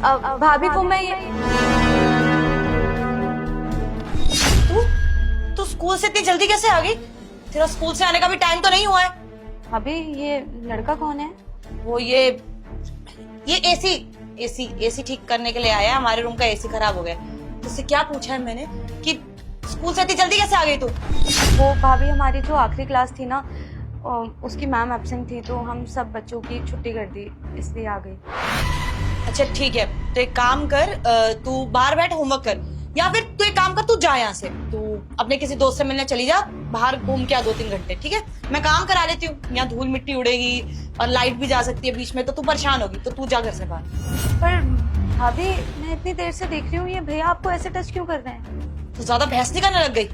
भाभी को मैं ये तू स्कूल से इतनी जल्दी कैसे आ गई? तेरा स्कूल से आने का भी टाइम तो नहीं हुआ है। भाभी ये लड़का कौन है? वो ये एसी ठीक करने के लिए आया है। हमारे रूम का एसी खराब हो गया। तुझसे क्या पूछा है मैंने कि स्कूल से इतनी जल्दी कैसे आ गई तू? वो भाभी हमारी जो आखिरी क्लास थी ना, उसकी मैम एब्सेंट थी तो हम सब बच्चों की छुट्टी कर दी, इसलिए आ गई। अच्छा ठीक है, तो एक काम कर, तू बाहर बैठ होमवर्क कर, या फिर तू एक काम कर, तू जा यहाँ से, तू अपने किसी दोस्त से मिलने चली जा, बाहर घूम के आ 2-3 घंटे, ठीक है? मैं काम करा लेती हूँ, यहाँ धूल मिट्टी उड़ेगी और लाइट भी जा सकती है बीच में, तो तू परेशान होगी, तो तू जा घर से बाहर। पर भाभी मैं इतनी देर से देख रही हूँ, ये भैया आपको ऐसे टच क्यों कर रहे हैं? तो ज्यादा बहस नहीं करने लग गई?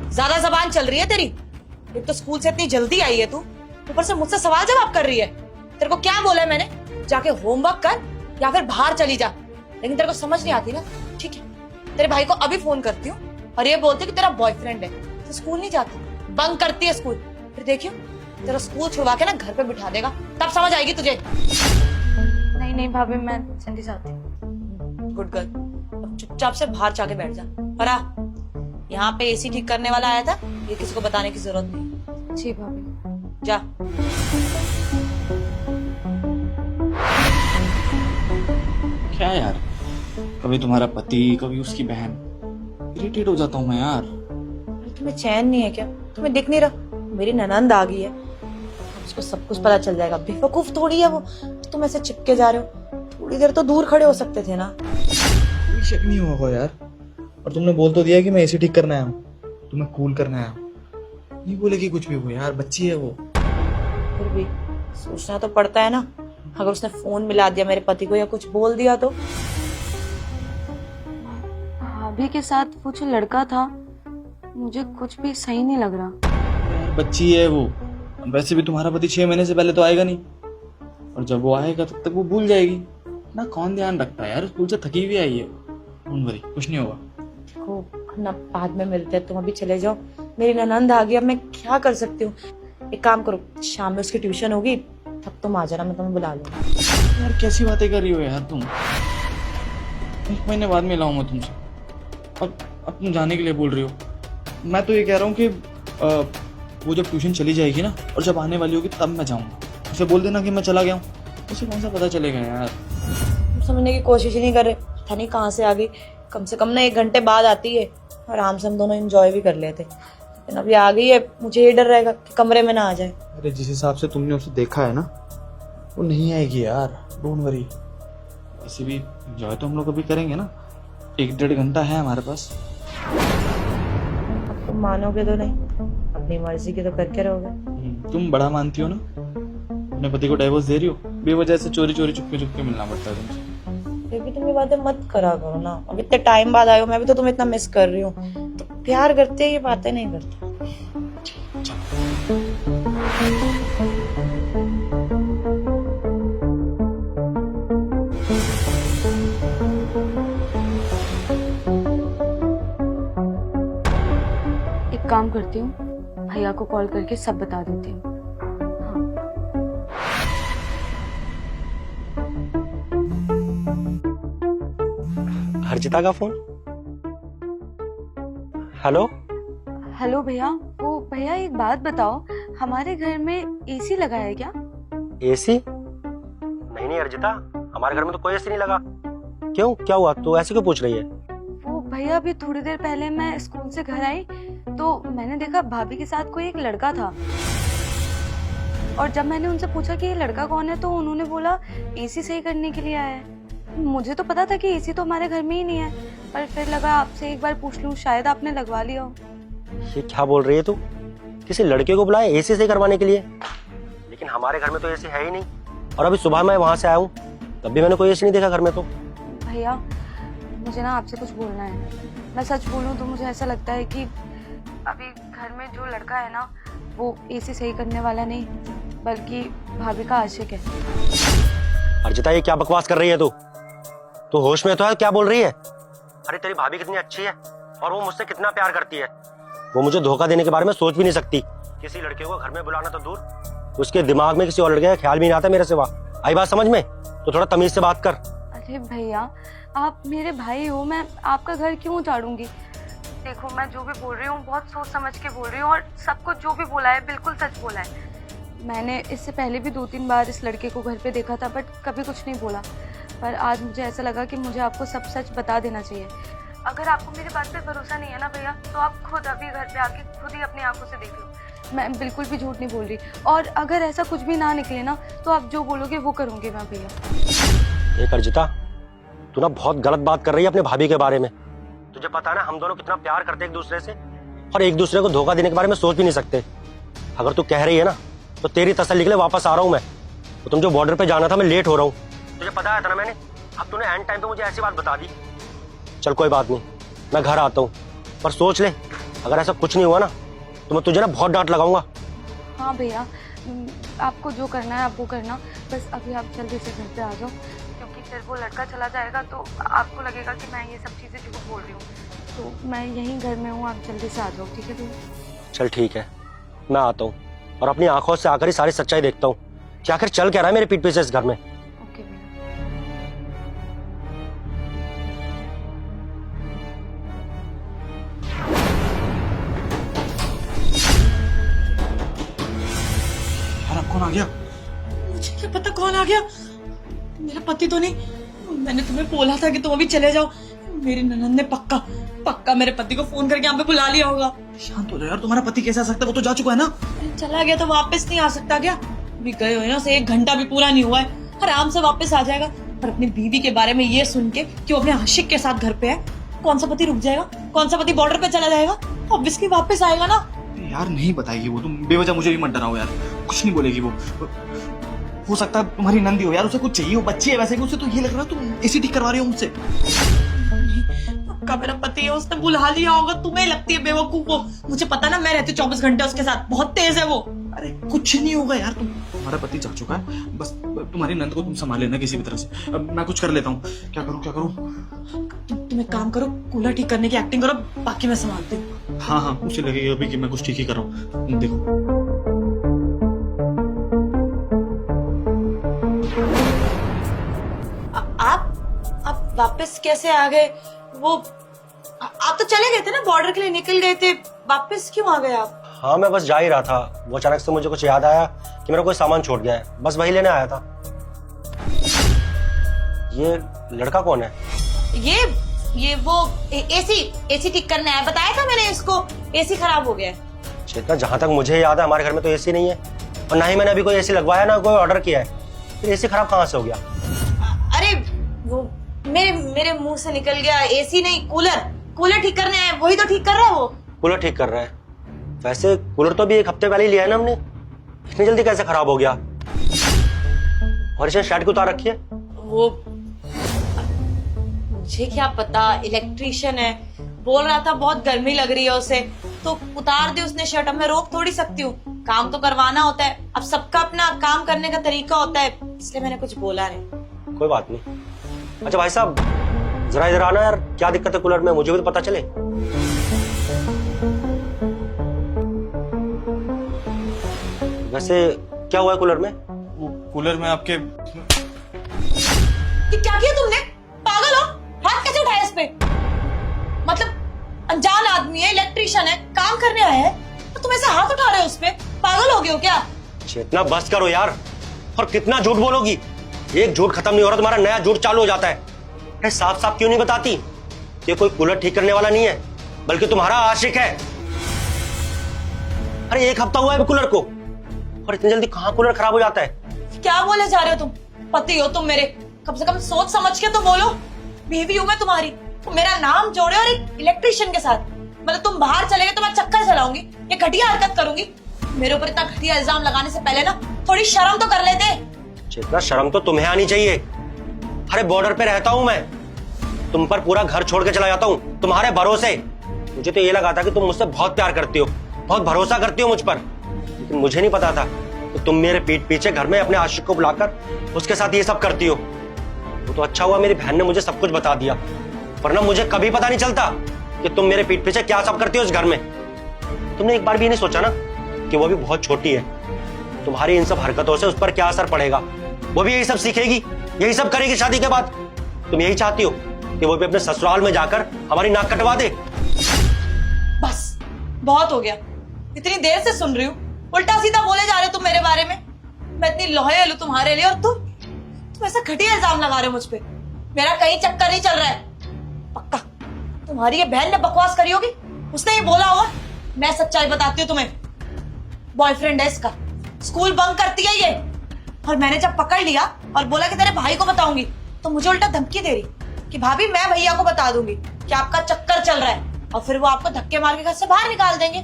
ज्यादा जबान चल रही है तेरी। एक तो स्कूल से इतनी जल्दी आई है तू, ऊपर से मुझसे सवाल जवाब कर रही है। तेरे को क्या बोला है मैंने? जाके होमवर्क कर या फिर बाहर चली जा। लेकिन तेरे को समझ नहीं आती ना, ठीक है? तेरे भाई को अभी फोन करती हूँ और ये बोलती कि तेरा बॉयफ्रेंड है, तो स्कूल नहीं जाती, बंक करती है स्कूल। फिर देखियो तेरा स्कूल छुड़वा के ना घर पे बिठा देगा, तब समझ आएगी तुझे। नहीं नहीं भाभी, मैं जल्दी जाती हूँ। गुड गर्ल, अब चुपचाप से बाहर जाके बैठ जा। और यहाँ पे एसी ठीक करने वाला आया था, ये किसी को बताने की जरूरत नहीं। जी भाभी। जा। क्या यार, कभी तुम्हारा पति कभी उसकी बहन, इरिटेट हो जाता हूँ मैं यार। तुम्हें चैन नहीं है क्या? तुम्हें दिख नहीं रहा मेरी ननंद आ गई है, उसको सब कुछ पता चल जाएगा। बेवकूफ थोड़ी है वो, तुम ऐसे चिपके जा रहे हो। थोड़ी देर तो दूर खड़े हो सकते थे ना। कोई शक नहीं होगा यार। और तुमने बोल तो दिया कि मैं एसी ठीक करने आया हूँ, तुम्हें कूल करने आया हूँ, नहीं बोलेगी कुछ भी वो यार, बच्ची है वो। फिर भी सोचना तो पड़ता है ना, अगर उसने फोन मिला दिया मेरे पति को या कुछ बोल दिया तो। भाभी के साथ वो जो लड़का था, मुझे कुछ भी सही नहीं लग रहा। यार बच्ची है वो। वैसे भी तुम्हारा पति 6 महीने से पहले तो आएगा नहीं, और जब वो आएगा तब तक वो भूल जाएगी ना। कौन ध्यान रखता है यार, स्कूल से थकी हुई आई है वो। डोंट वरी, कुछ नहीं होगा। देखो ना, बाद में मिलते हैं, तुम अभी चले जाओ। मेरी ननंद आ गई, अब मैं क्या कर सकती हूँ? एक काम करो, शाम में उसकी ट्यूशन होगी, तब तुम आ जाना, मैं तुम्हें बुला लूंगा। यार कैसी बातें कर रही हो यार तुम? 1 महीने बाद मिलाऊं मैं तुमसे, अब तुम जाने के लिए बोल रही हो। मैं तो ये कह रहा हूँ कि वो जब ट्यूशन चली जाएगी ना, और जब आने वाली होगी तब मैं जाऊंगा। उसे बोल देना कि मैं चला गया हूँ, उसे कौन सा पता चलेगा यार। तुम समझने की कोशिश ही नहीं कर रहे, पता नहीं कहाँ से आ गई। कम से कम ना 1 घंटे बाद आती है, आराम से हम दोनों एंजॉय भी कर लेते। लेकिन अभी आ गई है, मुझे ये डर रहेगा कि कमरे में ना आ जाए। अरे जिस हिसाब से तुमने उसे देखा है ना, वो नहीं आएगी यार, डोंट वरी। वैसे भी एंजॉय तो हम लोग अभी करेंगे ना, 1-1.5 घंटा है हमारे पास। तुम मानोगे तो नहीं, अपनी मर्जी की तो करके रहोगे। तुम बड़ा मानती हो ना, अपने पति को डाइवोर्स दे रही हो, बेवजह से चोरी चोरी चुपके चुपके मिलना पड़ता है तुमसे। फिर भी तुम ये बातें मत करा करो ना, अब इतने टाइम बाद आए हो, मैं भी तो तुम्हें इतना मिस कर रही हूँ। तो प्यार करते ये बातें नहीं करते। एक काम करती हूँ, भैया को कॉल करके सब बता देती हूँ। हर्षिता का फोन। हेलो। हेलो भैया, वो भैया एक बात बताओ, हमारे घर में एसी लगा है क्या? एसी? नहीं हर्षिता, हमारे घर में तो कोई एसी नहीं लगा। क्यों, क्या हुआ? तो ऐसे क्यों पूछ रही है? वो भैया अभी थोड़ी देर पहले मैं स्कूल से घर आई तो मैंने देखा भाभी के साथ कोई एक लड़का था, और जब मैंने उनसे पूछा कि ये लड़का कौन है तो उन्होंने बोला एसी सही करने के लिए आया है। मुझे तो पता था कि एसी तो हमारे घर में ही नहीं है, पर फिर लगा आपसे एक बार पूछ लूं, शायद आपने लगवा लिया हो। ये क्या बोल रही है तू? किसी लड़के को बुलाए एसी सही करवाने के लिए? लेकिन हमारे घर में तो एसी है ही नहीं, और अभी सुबह मैं वहां से आया हूँ तब भी मैंने कोई एसी नहीं देखा घर में। तो भैया मुझे ना आपसे कुछ बोलना है। मैं सच बोलूं तो मुझे ऐसा लगता है कि अभी घर में जो लड़का है ना, वो एसी सही करने वाला नहीं बल्कि भाभी का आशिक है। हर्षिता ये क्या बकवास कर रही है तू? तू होश में तो है? क्या बोल रही है? अरे तेरी भाभी कितनी अच्छी है और वो मुझसे कितना प्यार करती है। वो मुझे धोखा देने के बारे में सोच भी नहीं सकती। किसी लड़के को घर में बुलाना तो दूर, उसके दिमाग में किसी और लड़के का ख्याल भी नहीं आता मेरे सिवा। आई बात समझ में? तो थोड़ा तमीज से बात कर। अरे भैया, आप मेरे भाई हो, मैं आपका घर क्यों उजाड़ूंगी? देखो, मैं जो भी बोल रही हूँ बहुत सोच समझ के बोल रही हूँ, और सबको जो भी बोला है बिल्कुल सच बोला है। मैंने इससे पहले भी 2-3 बार इस लड़के को घर पे देखा था, बट कभी कुछ नहीं बोला। पर आज मुझे ऐसा लगा कि मुझे आपको सब सच बता देना चाहिए। अगर आपको मेरी बात पे भरोसा नहीं है ना भैया, तो आप खुद अभी घर पे आके खुद ही अपनी आंखों से देख लो। मैं बिल्कुल भी झूठ नहीं बोल रही, और अगर ऐसा कुछ भी ना निकले ना, तो आप जो बोलोगे वो करूँगी मैं भैया। ये अर्जिता, तू ना बहुत गलत बात कर रही है अपने भाभी के बारे में। तुझे पता है ना हम दोनों कितना प्यार करते हैं एक दूसरे से, और एक दूसरे को धोखा देने के बारे में सोच भी नहीं सकते। अगर तू कह रही है ना, तो तेरी तसल्ली के लिए वापस आ रहा हूँ मैं। तो तुम जो बॉर्डर पे जाना था, मैं लेट हो रहा हूँ, तुझे पता है था ना मैंने। अब तूने एंड टाइम पे मुझे ऐसी बात बता दी। चल कोई बात नहीं, मैं घर आता हूँ, पर सोच ले अगर ऐसा कुछ नहीं हुआ ना, तो मैं तुझे ना बहुत डांट लगाऊंगा। हाँ भैया, आपको जो करना है आप वो करना, बस अभी आप जल्दी से घर पे आ जाओ, क्योंकि फिर वो लड़का चला जाएगा तो आपको लगेगा कि मैं ये सब चीज़ें झूठ बोल रही हूँ। तो मैं यहीं घर में हूँ, आप जल्दी से आ जाओ, ठीक है भैया? चल ठीक है, मैं आता हूँ और अपनी आंखों से आकर ही सारी सच्चाई देखता हूँ कि आखिर चल क्या रहा है मेरे पीठ पीछे इस घर में। ओके भैया। यार अब कौन आ गया? मुझे क्या पता कौन आ गया। मेरा पति तो नहीं। मैंने तुम्हें बोला था कि तुम अभी चले जाओ। मेरी ननद ने पक्का पक्का मेरे पति को फोन करके यहाँ पे बुला लिया होगा। शांत हो जाओ यार, तुम्हारा पति कैसे आ सकता है? वो तो जा चुका है ना। चला गया तो वापस नहीं आ सकता क्या? अभी गए हुए ना, उसे 1 घंटा भी पूरा नहीं हुआ है, आराम से वापस आ जाएगा। पर अपनी बीवी के बारे में ये सुन के कि वो अपने आशिक के साथ घर पे है, कौन सा पति रुक जाएगा? कौन सा पति बॉर्डर पे चला जाएगा? ऑब्वियसली वापस आएगा ना। यार नहीं बताएगी वो, तुम बेवजह मुझे भी मत डराओ यार, कुछ नहीं बोलेगी वो। हो सकता है तुम्हारी नंदी हो यार, उसे कुछ चाहिए हो, बच्ची है वैसे भी, उसे तो ये लग रहा है तुम एसी ठीक करवा रही हो मुझसे। पक्का मेरा पति है, उसने बुला लिया होगा। तुम्हें लगती है बेवकूफ वो। मुझे पता ना, मैं रहती हूँ 24 घंटे उसके साथ, बहुत तेज है वो। अरे कुछ नहीं होगा यार, तुम्हारा पति जा चुका है, बस तुम्हारी नंद को तुम संभाल लेना किसी भी तरह से। अब मैं कुछ कर लेता हूँ। क्या करूँ? तुम एक काम करो, कूलर ठीक करने की एक्टिंग करो, बाकी मैं संभालती हूँ। हाँ, उसे लगेगा अभी कि मैं कुछ ठीक ही कर रहा हूँ। तुम देखो। आप वापस कैसे आ गए? वो आप तो चले गए थे ना, बॉर्डर के लिए निकल गए थे, वापस क्यों आ गए आप? हाँ, मैं बस जा ही रहा था। वो अचानक से मुझे कुछ याद आया कि मेरा कोई सामान छूट गया है, बस वही लेने आया था। ये लड़का कौन है? ये वो एसी ठीक करने आया। बताया था मैंने इसको, एसी खराब हो गया है। चेतना, जहां तक मुझे याद है हमारे घर में तो एसी नहीं है, और ना ही मैंने अभी कोई एसी लगवाया, ना कोई ऑर्डर किया है। फिर एसी खराब कहाँ से हो गया? अरे वो मेरे मुंह से निकल गया। एसी नहीं, कूलर ठीक करने आया, वही तो ठीक कर रहा है वो। कूलर ठीक कर रहा है? वैसे कूलर तो भी 1 हफ्ते पहले ही लिया है ना हमने, इतनी जल्दी कैसे खराब हो गया? और इसने शर्ट क्यों उतार रखी है? वो मुझे क्या पता, इलेक्ट्रिशियन है, बोल रहा था बहुत गर्मी लग रही है उसे, तो उतार दी उसने शर्ट। अब मैं रोक थोड़ी सकती हूँ, काम तो करवाना होता है। अब सबका अपना काम करने का तरीका होता है, इसलिए मैंने कुछ बोला नहीं। कोई बात नहीं। अच्छा भाई साहब, जरा इधर आना यार, क्या दिक्कत है कूलर में, मुझे भी तो पता चले। वैसे क्या हुआ है कूलर में? कूलर में आपके कि क्या किया तुमने? पागल हो? हाथ कैसे उठाया इस पे? मतलब अनजान आदमी है, इलेक्ट्रिशियन है, काम करने आया है, तो तुम ऐसे हाथ उठा रहे हो उस पे? पागल हो गए हो क्या? चेतना, बस करो यार, और कितना झूठ बोलोगी? एक झूठ खत्म नहीं हो रहा, तुम्हारा नया झूठ चालू हो जाता है। अरे साफ साफ क्यों नहीं बताती? ये कोई कूलर ठीक करने वाला नहीं है, बल्कि तुम्हारा आशिक है। अरे 1 हफ्ता हुआ है कूलर को, और इतनी जल्दी कहाँ कूलर खराब हो जाता है? क्या बोले जा रहे हो तुम? पति हो तुम मेरे, कम से कम सोच समझ के तो बोलो। बीवी हूं मैं तुम्हारी, तुम मेरा नाम जोड़े और एक इलेक्ट्रिशियन के साथ। मतलब तुम बाहर चले गए तो मैं चक्कर चलाऊंगी, ये घटिया हरकत करूंगी? मेरे ऊपर इतना घटिया इल्जाम लगाने से पहले ना थोड़ी शर्म तो कर लेते। चेतना, शर्म तो तुम्हें आनी चाहिए। अरे बॉर्डर पे रहता हूं मैं, तुम पर पूरा घर छोड़ के चला जाता हूँ तुम्हारे भरोसे। मुझे तो ये लगा था कि तुम मुझसे बहुत प्यार करती हो, बहुत भरोसा करती हो मुझ पर, लेकिन मुझे नहीं पता था कि तुम मेरे पीठ पीछे घर में अपने आशिक को बुलाकर उसके साथ ये सब करती हो। वो तो अच्छा हुआ मेरी बहन ने मुझे सब कुछ बता दिया, वरना मुझे कभी पता नहीं चलता कि तुम मेरे पीठ पीछे क्या सब करती हो इस घर में। तुमने एक बार भी नहीं सोचा ना कि वो भी बहुत छोटी है, तुम्हारी इन सब हरकतों से उस पर क्या असर पड़ेगा? वो भी यही सब सीखेगी, यही सब करेगी शादी के बाद। तुम यही चाहती हो कि वो भी अपने ससुराल में जाकर हमारी नाक कटवा दे? बस बहुत हो गया, इतनी देर से सुन रही हूँ, उल्टा सीधा बोले जा रहे हो तुम मेरे बारे में। मैं इतनी लॉयल हूँ तुम्हारे लिए और तुम ऐसा घटिया इल्जाम लगा रहे हो मुझ पे। मेरा कहीं चक्कर नहीं चल रहा है। पक्का तुम्हारी ये बहन ने बकवास करी होगी, उसने ये बोला होगा। मैं सच्चाई बताती हूँ तुम्हें, बॉयफ्रेंड है इसका, स्कूल बंक करती है ये। और मैंने जब पकड़ लिया और बोला कि तेरे भाई को बताऊंगी, तो मुझे उल्टा धमकी दे रही कि भाभी मैं भैया को बता दूंगी कि आपका चक्कर चल रहा है, और फिर वो आपको धक्के मार के घर से बाहर निकाल देंगे।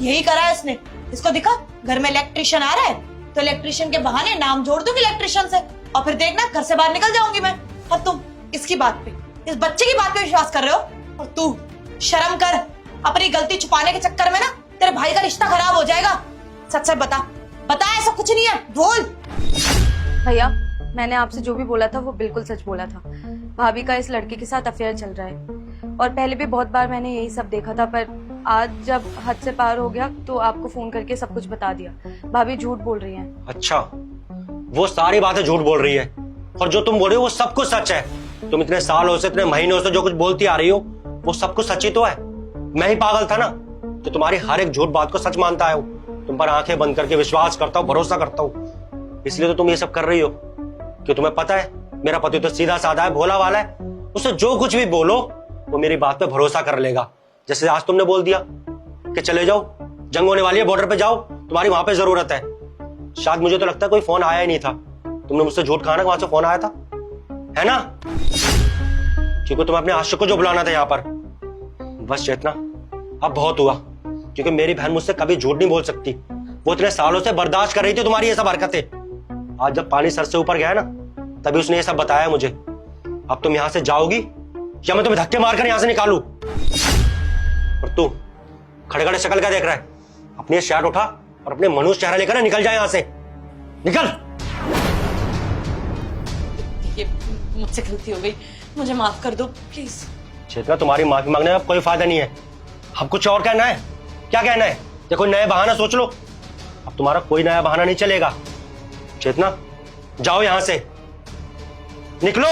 यही करा है इसने। इसको दिखा घर में इलेक्ट्रिशियन आ रहा है, तो इलेक्ट्रिशियन के बहाने नाम जोड़ दूंगी इलेक्ट्रिशियन से, और फिर देखना घर से बाहर निकल जाऊंगी मैं। और तुम इसकी बात पे, इस बच्चे की बात पे विश्वास कर रहे हो। और तू शर्म कर, अपनी गलती छुपाने के चक्कर में ना तेरे भाई का रिश्ता खराब हो जाएगा। सच सच बता ऐसा कुछ नहीं है, बोल। भैया मैंने आपसे जो भी बोला था वो बिल्कुल सच बोला था। भाभी का इस लड़के के साथ अफेयर चल रहा है, और पहले भी बहुत बार मैंने यही सब देखा था, पर आज जब हद से पार हो गया तो आपको फोन करके सब कुछ बता दिया। भाभी झूठ बोल रही हैं। अच्छा, वो सारी बातें झूठ बोल रही है, और जो तुम बोल रही हो वो सब कुछ सच है। तुम इतने सालों से, इतने महीनों से जो कुछ बोलती आ रही हो वो सब कुछ सच ही तो है। मैं ही पागल था ना जो तुम्हारी हर एक झूठ बात को सच मानता है, तुम पर आंखें बंद करके विश्वास करता हूँ, भरोसा करता हूँ। इसलिए तो तुम ये सब कर रही हो कि तुम्हें पता है मेरा पति तो सीधा साधा है, भोला वाला है। उसे जो कुछ भी बोलो वो मेरी बात पे भरोसा कर लेगा। जैसे आज तुमने बोल दिया कि चले जाओ, जंग होने वाली है, बॉर्डर पे जाओ, तुम्हारी वहां पे जरूरत है। शायद मुझे तो लगता है कोई फोन आया ही नहीं था। तुमने मुझसे झूठ कहा ना वहां से फोन आया था, है ना? क्योंकि तुम्हें अपने आशिक को जो बुलाना था यहाँ पर। बस चेतना, अब बहुत हुआ, क्योंकि मेरी बहन मुझसे कभी झूठ नहीं बोल सकती। वो इतने सालों से बर्दाश्त कर रही थी तुम्हारी ये सब हरकतें। आज जब पानी सर से ऊपर गया ना, तभी उसने ये सब बताया मुझे। अब तुम यहां से जाओगी या मैं तुम्हें धक्के मारकर यहां से निकालूं? और तू खड़े खड़े शक्ल क्या देख रहा है? अपनी शर्ट उठा और अपने मनुष्य चेहरा लेकर निकल जाए यहां से, निकल। ये मुझसे गलती हो गई, मुझे माफ कर दो प्लीज। चेतना, तुम्हारी माफी मांगने में कोई फायदा नहीं है। अब कुछ और कहना है? क्या कहना है? या कोई नया बहाना सोच लो। अब तुम्हारा कोई नया बहाना नहीं चलेगा। चेतना, जाओ यहां से, निकलो।